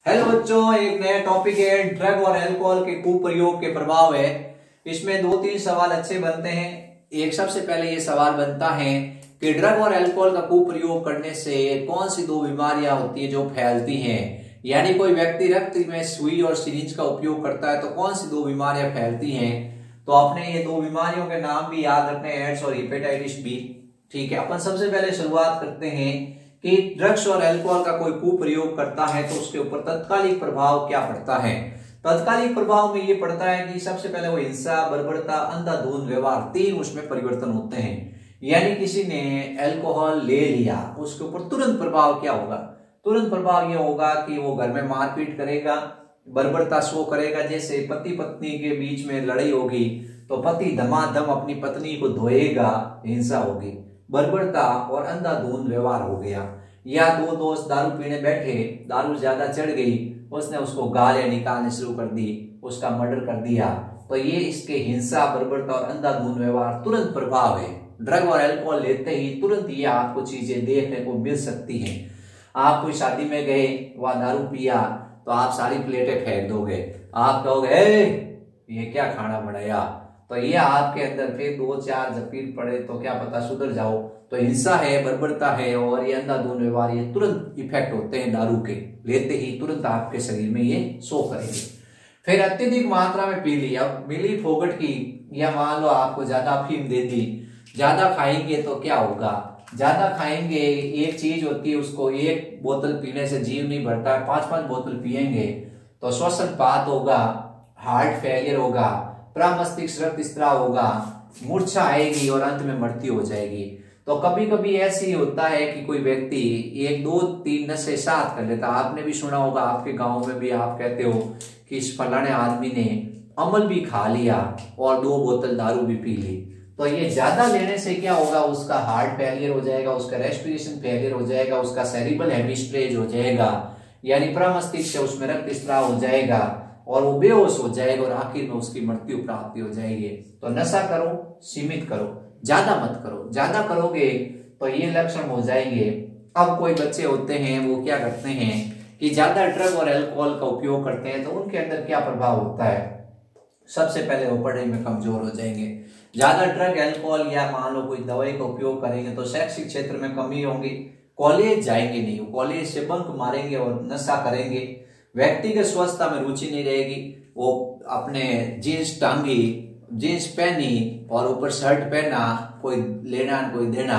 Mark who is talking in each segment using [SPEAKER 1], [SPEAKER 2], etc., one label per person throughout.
[SPEAKER 1] Hello बच्चों, एक नया टॉपिक है ड्रग और अल्कोहल के कुप्रयोग के प्रभाव है। इसमें दो तीन सवाल अच्छे बनते हैं। एक सबसे पहले ये सवाल बनता है कि ड्रग और अल्कोहल का कुप्रयोग करने से कौन सी दो बीमारियां होती हैं जो फैलती हैं। यानी कोई व्यक्ति रक्त में सुई और सिरिंज का उपयोग करता है तो कौन सी दो बीमारियां फैलती हैं। तो अपने ये दो बीमारियों के नाम भी याद रखने हैं, एड्स और हेपेटाइटिस बी। ठीक है, अपन सबसे पहले शुरुआत करते हैं कि ड्रग्स और अल्कोहल का कोई कुप्रयोग करता है तो उसके ऊपर तत्कालिक प्रभाव क्या पड़ता है। तत्कालिक प्रभाव में ये पड़ता है कि सबसे पहले वो हिंसा, बर्बरता, अंधाधुंध व्यवहार, तीन उसमें परिवर्तन होते हैं। यानी किसी ने अल्कोहल ले लिया, उसके ऊपर तुरंत प्रभाव क्या होगा। तुरंत प्रभाव ये होगा कि वो घर में मारपीट करेगा, बर्बरता शो करेगा। जैसे पति पत्नी के बीच में लड़ाई होगी तो पति धमाधम अपनी पत्नी को धोएगा, हिंसा होगी। बर्बरता और अंधाधुंध व्यवहार हो गया। या दो दोस्त दारू पीने बैठे, दारू ज्यादा चढ़ गई, उसने उसको गालियां निकालने शुरू कर दी, उसका मर्डर कर दिया। तो ये इसके हिंसा, बर्बरता और अंधाधुंध व्यवहार तुरंत प्रभाव है। ड्रग और अल्कोहल लेते ही तुरंत ये आपको चीजें देखने को मिल सकती हैं। आप कोई शादी में गए, वहां दारू पिया तो आप सारी प्लेटें फेंक दोगे। आप कहोगे ये क्या खाना बनाया। तो ये आपके अंदर फिर दो चार जपीर पड़े तो क्या पता सुधर जाओ। तो हिंसा है, बर्बरता है और ये अंधाधुंध व्यवहार, ये तुरंत इफेक्ट होते हैं दारू के। लेते ही तुरंत आपके शरीर में ये शो करेंगे। फिर अत्यधिक मात्रा में पी ली, अब मिली फोगट की, या मान लो आपको ज्यादा अफीम दे दी। ज्यादा खाएंगे तो क्या होगा, ज्यादा खाएंगे, एक चीज होती है उसको एक बोतल पीने से जीव नहीं भरता है, 5-5 बोतल पिएंगे तो श्वसन पात होगा, हार्ट फेलियर होगा, प्रमस्तिष्क रक्त स्त्राव होगा, मूर्छा आएगी और अंत में मृत्यु हो जाएगी। तो कभी कभी ऐसे ही होता है कि कोई व्यक्ति 1, 2, 3 नशे साथ कर लेता। आपने भी सुना होगा, आपके गांव में भी आप कहते हो कि इस फलाने आदमी ने अमल भी खा लिया और 2 बोतल दारू भी पी ली। तो ये ज्यादा लेने से क्या होगा, उसका हार्ट फेलियर हो जाएगा, उसका रेस्पिरेशन फेलियर हो जाएगा, उसका सेरिब्रल हेमिस्ट्रेज हो जाएगा, यानी प्रमस्तिष्क से उसमें रक्त स्त्राव हो जाएगा और वो बेहोश हो जाएगा और आखिर में उसकी मृत्यु प्राप्ति हो जाएगी। तो नशा करो, सीमित करो, ज्यादा मत करो। ज्यादा करोगे तो ये लक्षण हो जाएंगे। अब कोई बच्चे होते हैं वो क्या करते हैं कि ज्यादा ड्रग और अल्कोहल का उपयोग करते हैं तो उनके अंदर क्या प्रभाव होता है। सबसे पहले वो पढ़ाई में कमजोर हो जाएंगे। ज्यादा ड्रग, अल्कोहल या मान लो कोई दवाई का उपयोग करेंगे तो शैक्षिक क्षेत्र में कमी होगी, कॉलेज जाएंगे नहीं, कॉलेज से बंक मारेंगे और नशा करेंगे। व्यक्तिगत स्वच्छता में रुचि नहीं रहेगी, वो अपने जीन्स टांगी, जीन्स पहनी और ऊपर शर्ट पहना, कोई लेना कोई देना,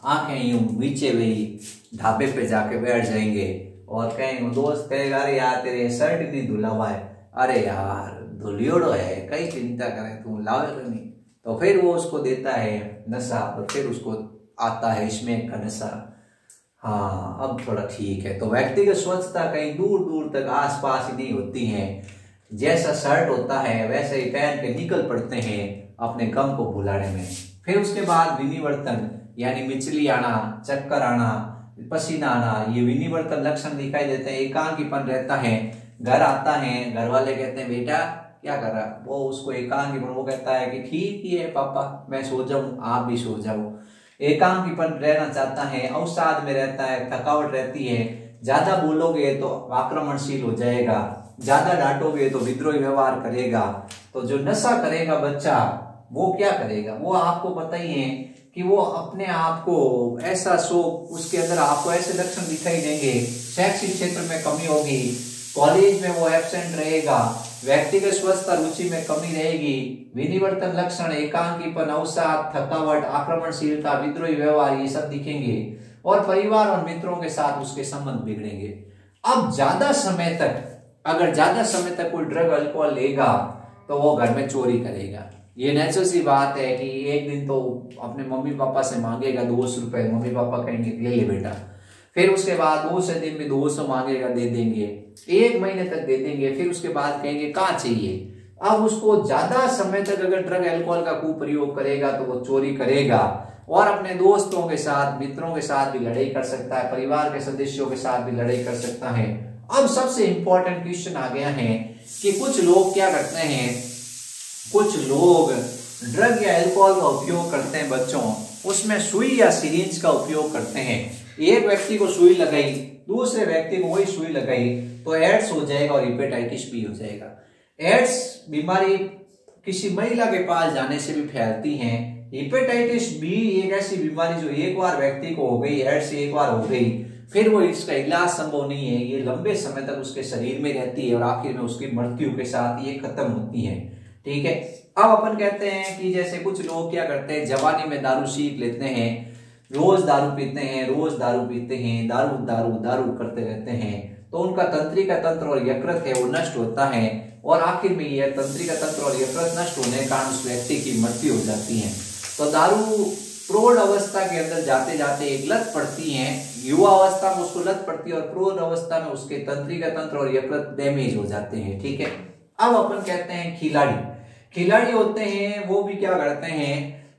[SPEAKER 1] आंखें यूं नीचे हुई, ढाबे पे जाके बैठ जाएंगे और कहेंगे, दोस्त कहेगा अरे यार तेरे शर्ट नहीं धुला हुआ है, अरे यार धुलियोड़ो है, कई चिंता करे तू लावे नहीं। तो फिर वो उसको देता है नशा और फिर उसको आता है इसमें का नशा। हाँ, अब थोड़ा ठीक है। तो व्यक्तिगत स्वच्छता कहीं दूर दूर तक आसपास ही नहीं होती है। जैसा शर्ट होता है वैसे ही पहन के निकल पड़ते हैं अपने गम को भुलाने में। फिर उसके बाद विनिवर्तन, यानी मिचली आना, चक्कर आना, पसीना आना, ये विनिवर्तन लक्षण दिखाई देते हैं। एकांकीपन रहता है, घर आता है, घर वाले कहते हैं बेटा क्या कर रहा, वो उसको एकांकीपन, वो कहता है कि ठीक ही है पापा, मैं सो जाऊं, आप भी सो जाओ। एकांकीपन रहना चाहता है, अवसाद में रहता है, थकावट रहती है। ज्यादा बोलोगे तो आक्रमणशील हो जाएगा, ज्यादा डांटोगे तो विद्रोही व्यवहार करेगा। तो जो नशा करेगा बच्चा वो क्या करेगा, वो आपको पता ही है कि वो अपने आप को ऐसा उसके अंदर आपको ऐसे लक्षण दिखाई देंगे। शैक्षिक क्षेत्र में कमी होगी, कॉलेज में वो एब्सेंट रहेगा, व्यक्तिगत स्वच्छता रुचि में कमी रहेगी, विनिवर्तन लक्षण, एकांकीपन, अवसाद, थकावट, आक्रमणशीलता, विद्रोही व्यवहार, ये सब दिखेंगे और परिवार और मित्रों के साथ उसके संबंध बिगड़ेंगे। अब ज्यादा समय तक, अगर ज्यादा समय तक कोई ड्रग अल्कोहल लेगा तो वो घर में चोरी करेगा। ये नेचुरल सी बात है कि एक दिन तो अपने मम्मी पापा से मांगेगा 200 रुपए, मम्मी पापा कहेंगे ये ले बेटा। फिर उसके बाद दूसरे दिन भी 200 मांगेगा, दे देंगे, 1 महीने तक दे देंगे। फिर उसके बाद कहेंगे कहाँ चाहिए। अब उसको ज्यादा समय तक अगर ड्रग अल्कोहल का कुप्रयोग करेगा तो वो चोरी करेगा और अपने दोस्तों के साथ, मित्रों के साथ भी लड़ाई कर सकता है, परिवार के सदस्यों के साथ भी लड़ाई कर सकता है। अब सबसे इंपॉर्टेंट क्वेश्चन आ गया है कि कुछ लोग क्या करते हैं, कुछ लोग ड्रग या अल्कोहल का उपयोग करते हैं बच्चों, उसमें सुई या सिरिंज का उपयोग करते हैं। एक व्यक्ति को सुई लगाई, दूसरे व्यक्ति को वही सुई लगाई तो एड्स हो जाएगा और हेपेटाइटिस बी हो जाएगा। एड्स बीमारी किसी महिला के पास जाने से भी फैलती है। हेपेटाइटिस बी एक ऐसी बीमारी जो एक बार व्यक्ति को हो गई, एड्स एक बार हो गई, फिर वो इसका इलाज संभव नहीं है, ये लंबे समय तक उसके शरीर में रहती है और आखिर में उसकी मृत्यु के साथ ये खत्म होती है। ठीक है, अब अपन कहते हैं कि जैसे कुछ लोग क्या करते हैं, जवानी में दारू सीख लेते हैं, रोज दारू पीते हैं, रोज दारू पीते हैं, दारू दारू दारू करते रहते हैं, तो उनका तंत्रिका तंत्र और यकृत है वो नष्ट होता है और आखिर में यह तंत्रिका तंत्र और यकृत नष्ट होने के कारण उस व्यक्ति की मृत्यु हो जाती है। तो दारू प्रौढ़ अवस्था के अंदर जाते जाते एक लत पड़ती है, युवा अवस्था में उसको लत पड़ती है और प्रौढ़ अवस्था में उसके तंत्रिका तंत्र और यकृत डैमेज हो जाते हैं। ठीक है, अब अपन कहते हैं खिलाड़ी होते हैं, वो भी क्या करते हैं,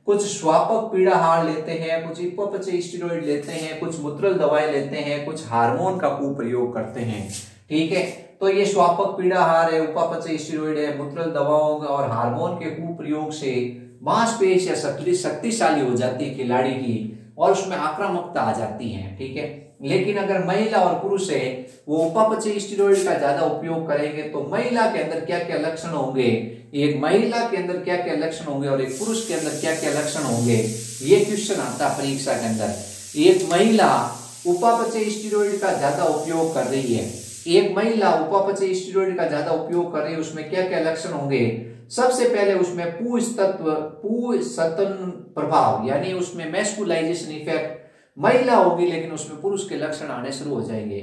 [SPEAKER 1] कुछ स्वापक पीड़ाहार लेते हैं, कुछ इपोपचय स्टेरॉइड लेते हैं, कुछ मूत्रल दवाएं लेते हैं, कुछ हार्मोन का कुप्रयोग करते हैं। ठीक है, तो ये स्वापक पीड़ाहार है, उपापचय स्टेरॉइड है, मूत्रल दवाओं और हार्मोन के कुप्रयोग से मांसपेशियां शक्तिशाली हो जाती है खिलाड़ी की और उसमें आक्रामकता आ जाती है। ठीक है, लेकिन अगर महिला और पुरुष है वो उपापचय स्टेरॉइड का ज्यादा उपयोग करेंगे तो महिला के अंदर क्या क्या लक्षण होंगे, एक महिला के अंदर क्या क्या लक्षण होंगे और एक पुरुष के अंदर क्या क्या लक्षण होंगे, ये क्वेश्चन आता है परीक्षा के अंदर। एक महिला उपापचय स्टेरॉइड का ज्यादा उपयोग कर रही है, एक महिला उपापचय स्टेरॉइड का ज्यादा उपयोग कर रही है, उसमें क्या क्या लक्षण होंगे। सबसे पहले उसमें पुंसतन प्रभाव यानी उसमें मैस्कुलाइजेशन इफेक्ट महिला होगी, लेकिन उसमें पुरुष के लक्षण आने शुरू हो जाएंगे।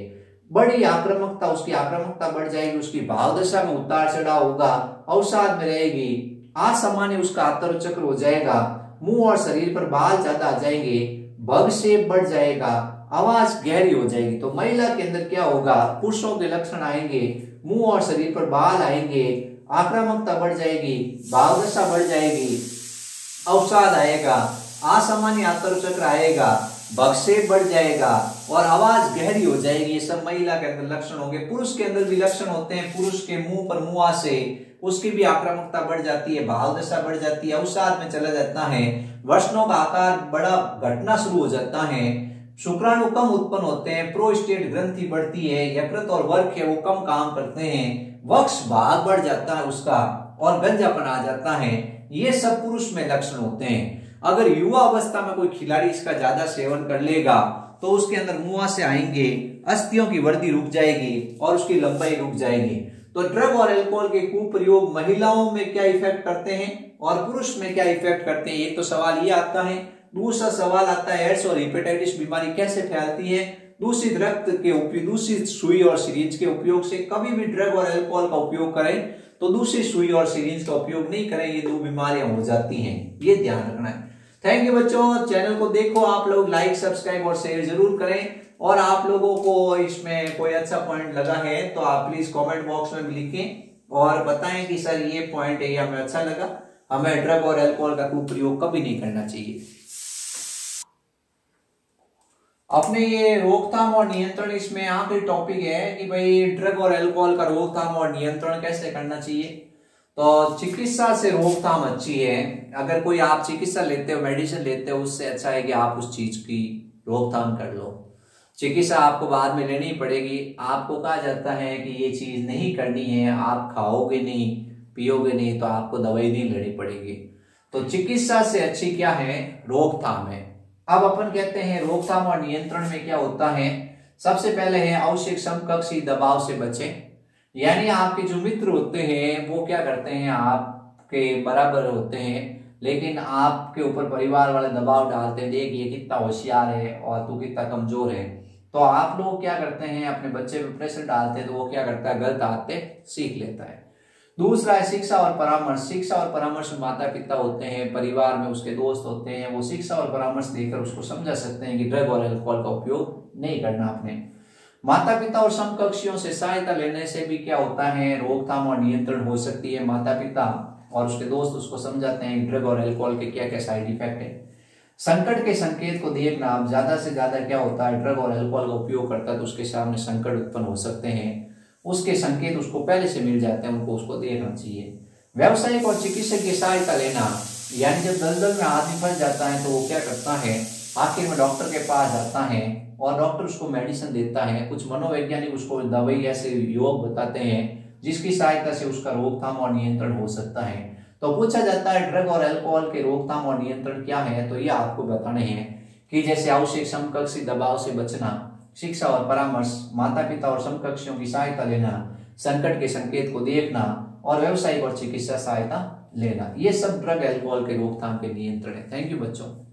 [SPEAKER 1] बड़ी आक्रामकता, उसकी आक्रामकता बढ़ जाएगी, उसकी भाव दशा में उतार चढ़ाव होगा, अवसाद में रहेगी, असामान्य उसका आंतर चक्र हो जाएगा, मुंह और शरीर पर बाल ज्यादा आ जाएंगे, भग शेप बढ़ जाएगा, आवाज गहरी हो जाएगी। तो महिला के अंदर क्या होगा, पुरुषों के लक्षण आएंगे, मुंह और शरीर पर बाल आएंगे, आक्रामकता बढ़ जाएगी, भाव दशा बढ़ जाएगी, अवसाद आएगा, असामान्य आंतर चक्र आएगा, भगशेप बढ़ जाएगा और आवाज गहरी हो जाएगी। ये सब महिला के अंदर लक्षण होंगे। पुरुष के अंदर भी लक्षण होते हैं, पुरुष के मुंह पर मुआ से उसकी भी आक्रामकता बढ़ जाती है, भाव दशा बढ़ जाती है, अवसाद में चला जाता है, वृषणों का आकार बड़ा घटना शुरू हो जाता है, शुक्राणु कम उत्पन्न होते हैं, प्रोस्टेट ग्रंथि बढ़ती है, यकृत और वर्क है वो कम काम करते हैं, वक्ष भाग बढ़ जाता है उसका और गंजापन आ जाता है। ये सब पुरुष में लक्षण होते हैं। अगर युवा अवस्था में कोई खिलाड़ी इसका ज्यादा सेवन कर लेगा तो उसके अंदर मुआसे आएंगे, अस्थियों की वृद्धि रुक जाएगी और उसकी लंबाई रुक जाएगी। तो ड्रग और अल्कोहल के कुप्रयोग महिलाओं में क्या इफेक्ट करते हैं और पुरुष में क्या इफेक्ट करते हैं, एक तो सवाल ये आता है। दूसरा सवाल आता है एड्स और हेपेटाइटिस बीमारी कैसे फैलती है। दूषित रक्त के उपयोग, दूषित सुई और सिरिंज के उपयोग से कभी भी ड्रग और अल्कोहल का उपयोग करें तो दूसरी सुई और सिरिंज का उपयोग नहीं करें, ये दो बीमारियां हो जाती हैं, ये ध्यान रखना है। थैंक यू बच्चों, चैनल को देखो आप लोग, लाइक सब्सक्राइब और शेयर जरूर करें और आप लोगों को इसमें कोई अच्छा पॉइंट लगा है तो आप प्लीज कमेंट बॉक्स में लिखें और बताएं कि सर ये पॉइंट है, ये हमें अच्छा लगा, हमें ड्रग और अल्कोहल का कुप्रयोग कभी नहीं करना चाहिए। अपने ये रोकथाम और नियंत्रण, इसमें आखिरी टॉपिक है कि भाई ड्रग और अल्कोहल का रोकथाम और नियंत्रण कैसे करना चाहिए। तो चिकित्सा से रोकथाम अच्छी है, अगर कोई आप चिकित्सा लेते हो, मेडिसिन लेते हो, उससे अच्छा है कि आप उस चीज की रोकथाम कर लो। चिकित्सा आपको बाद में लेनी पड़ेगी, आपको कहा जाता है कि ये चीज नहीं करनी है, आप खाओगे नहीं, पियोगे नहीं तो आपको दवाई नहीं लेनी पड़ेगी। तो चिकित्सा से अच्छी क्या है, रोकथाम है। अब अपन कहते हैं रोकथाम और नियंत्रण में क्या होता है। सबसे पहले है आवश्यक समकक्षी दबाव से बचें, यानी आपके जो मित्र होते हैं वो क्या करते हैं, आपके बराबर होते हैं लेकिन आपके ऊपर परिवार वाले दबाव डालते हैं, देख ये कितना होशियार है और तू कितना कमजोर है, तो आप लोग क्या करते हैं, अपने बच्चे पे प्रेशर डालते हैं तो वो क्या करता है, गलत आदतें सीख लेता है। दूसरा है शिक्षा और परामर्श। शिक्षा और परामर्श में माता पिता होते हैं, परिवार में उसके दोस्त होते हैं, वो शिक्षा और परामर्श देकर उसको समझा सकते हैं कि ड्रग और अल्कोहल का उपयोग नहीं करना अपने। माता पिता और समकक्षियों से सहायता लेने से भी क्या होता है, रोकथाम और नियंत्रण हो सकती है। माता पिता और उसके दोस्त उसको समझाते हैं ड्रग और अल्कोहल के क्या क्या साइड इफेक्ट है। संकट के संकेत को देखना, अब ज्यादा से ज्यादा क्या होता है, ड्रग और अल्कोहल का उपयोग करता है तो उसके सामने संकट उत्पन्न हो सकते हैं, उसके संकेत उसको पहले से मिल जाते हैं, उनको उसको देखना चाहिए। व्यावसायिक और चिकित्सक की सहायता लेना, यानी जब दलदल में आदमी फंस जाता है तो वो क्या करता है, आखिर में डॉक्टर के पास जाता है और डॉक्टर उसको मेडिसिन देता है, कुछ मनोवैज्ञानिक उसको दवाई ऐसे योग बताते हैं जिसकी सहायता से उसका रोकथाम और नियंत्रण हो सकता है। तो पूछा जाता है ड्रग और अल्कोहल के रोकथाम और नियंत्रण क्या है, तो ये आपको बताने हैं कि जैसे आवश्यक समकक्षी दबाव से बचना, शिक्षा और परामर्श, माता पिता और समकक्षियों की सहायता लेना, संकट के संकेत को देखना और व्यावसायिक और चिकित्सा सहायता लेना, ये सब ड्रग अल्कोहल के रोकथाम के नियंत्रण है। थैंक यू बच्चों।